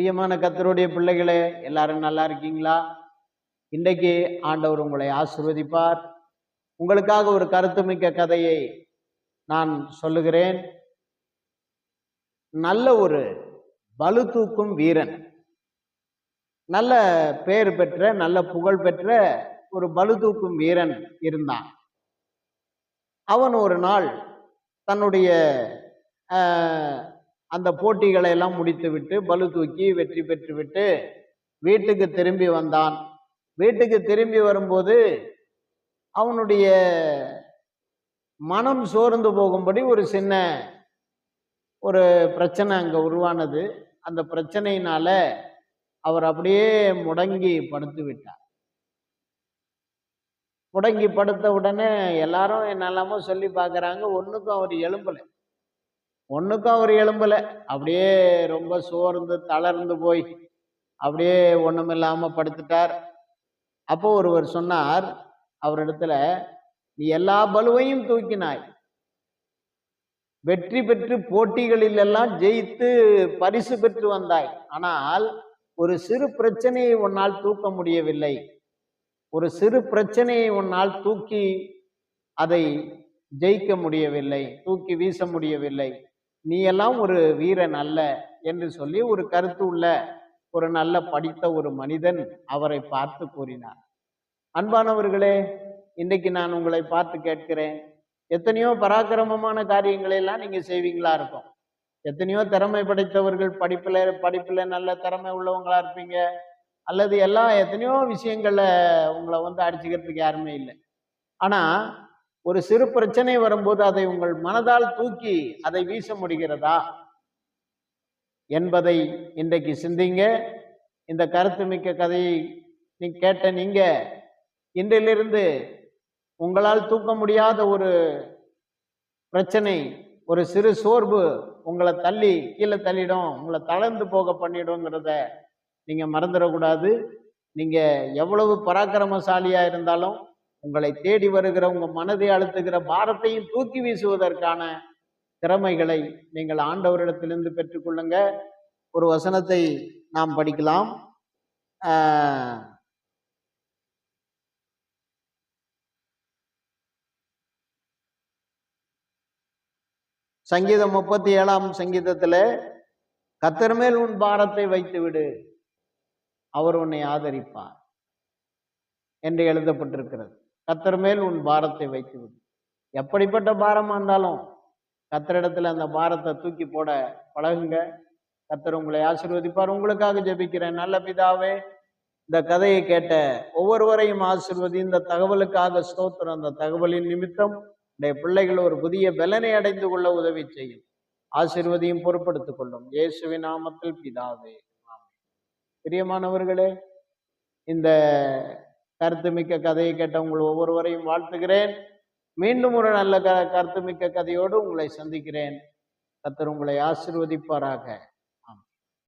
பிரியமான கர்த்தருடைய பிள்ளைகளே, எல்லாரும் நல்லா இருக்கீங்களா? இன்றைக்கு ஆண்டவர் உங்களை ஆசீர்வதிப்பார். உங்களுக்காக ஒரு கருத்துமிக்க கதையை நான் சொல்லுகிறேன். நல்ல ஒரு பளு தூக்கும் வீரன், நல்ல பெயர் பெற்ற, நல்ல புகழ் பெற்ற ஒரு பளு தூக்கும் வீரன் இருந்தான். அவன் ஒரு நாள் தன்னுடைய அந்த போட்டிகளை எல்லாம் முடித்துவிட்டு, பளு தூக்கி வெற்றி பெற்றுவிட்டு வீட்டுக்கு திரும்பி வந்தான். வீட்டுக்கு திரும்பி வரும்போது அவனுடைய மனம் சோர்ந்து போகும்படி ஒரு பிரச்சனை அங்க உருவானது. அந்த பிரச்சனையினால அவர் அப்படியே முடங்கி படுத்து விட்டார். முடங்கி படுத்த உடனே எல்லாரும் என்னெல்லாமோ சொல்லி பார்க்கறாங்க. ஒண்ணுக்கும் அவர் எழும்பல. அப்படியே ரொம்ப சோர்ந்து தளர்ந்து போய் அப்படியே ஒண்ணுமில்லாம படுத்துட்டார். அப்போ ஒருவர் சொன்னார் அவரிடத்துல, நீ எல்லா பலுவையும் தூக்கினாய், வெற்றி பெற்று போட்டிகளில் எல்லாம் ஜெயித்து பரிசு பெற்று வந்தாய். ஆனால் ஒரு சிறு பிரச்சனையை உன்னால் தூக்க முடியவில்லை. ஒரு சிறு பிரச்சனையை உன்னால் தூக்கி அதை ஜெயிக்க முடியவில்லை, தூக்கி வீச முடியவில்லை. நீ எல்லாம் ஒரு வீரன் அல்ல என்று சொல்லி ஒரு கருத்து உள்ள ஒரு நல்ல படித்த ஒரு மனிதன் அவரை பார்த்து கூறினார். அன்பானவர்களே, இன்றைக்கு நான் உங்களை பார்த்து கேட்கிறேன், எத்தனையோ பராக்கிரமமான காரியங்களை எல்லாம் நீங்க செய்வீங்களா இருக்கும். எத்தனையோ திறமை படைத்தவர்கள், படிப்புல நல்ல திறமை உள்ளவங்களா இருப்பீங்க, அல்லது எத்தனையோ விஷயங்கள்ல உங்களை அடிச்சுக்கிறதுக்கு யாருமே இல்லை. ஆனா ஒரு சிறு பிரச்சனை வரும்போது அதை உங்கள் மனதால் தூக்கி அதை வீச முடிகிறதா என்பதை இன்றைக்கு சிந்திங்க. இந்த கருத்து மிக்க கதையை கேட்ட நீங்க இன்றிலிருந்து உங்களால் தூக்க முடியாத ஒரு பிரச்சனை, ஒரு சிறு சோர்வு உங்களை கீழே தள்ளிடும், உங்களை தளர்ந்து போக பண்ணிடுங்கிறத நீங்க மறந்துடக்கூடாது. நீங்க எவ்வளவு பராக்கிரமசாலியா இருந்தாலும் உங்களை தேடி வருகிற, உங்க மனதை அழுத்துகிற பாரத்தையும் தூக்கி வீசுவதற்கான திறமைகளை நீங்கள் ஆண்டவரிடத்திலிருந்து பெற்றுக்கொள்ளுங்க. ஒரு வசனத்தை நாம் படிக்கலாம். சங்கீதம் 37ஆம் சங்கீதத்துல, கர்த்தர் மேல் உன் பாரத்தை வைத்து விடு, அவர் உன்னை ஆதரிப்பார் என்று எழுதப்பட்டிருக்கிறது. கர்த்தர் மேல் உன் பாரத்தை வைத்து விடு. எப்படிப்பட்ட பாரமா இருந்தாலும் கர்த்தரிடத்துல அந்த பாரத்தை தூக்கி போட பழகுங்க. கர்த்தர் உங்களை ஆசீர்வதிப்பார். உங்களுக்காக ஜெபிக்கிறேன். நல்ல பிதாவே, இந்த கதையை கேட்ட ஒவ்வொருவரையும் ஆசீர்வதி. இந்த தகவலுக்காக ஸ்தோத்திரம். அந்த தகவலின் நிமித்தம் உடைய பிள்ளைகள் ஒரு புதிய பலனை அடைந்து கொள்ள உதவி செய்யும். ஆசீர்வதியும் பொறுப்படுத்திக் கொள்ளும். இயேசுவின் நாமத்தில் பிதாவே, ஆமென். பிரியமானவர்களே, இந்த கருத்துமிக்க கதையை கேட்ட உங்கள் ஒவ்வொருவரையும் வாழ்த்துகிறேன். மீண்டும் ஒரு நல்ல கருத்துமிக்க கதையோடு உங்களை சந்திக்கிறேன். கர்த்தர் உங்களை ஆசீர்வதிப்பாராக.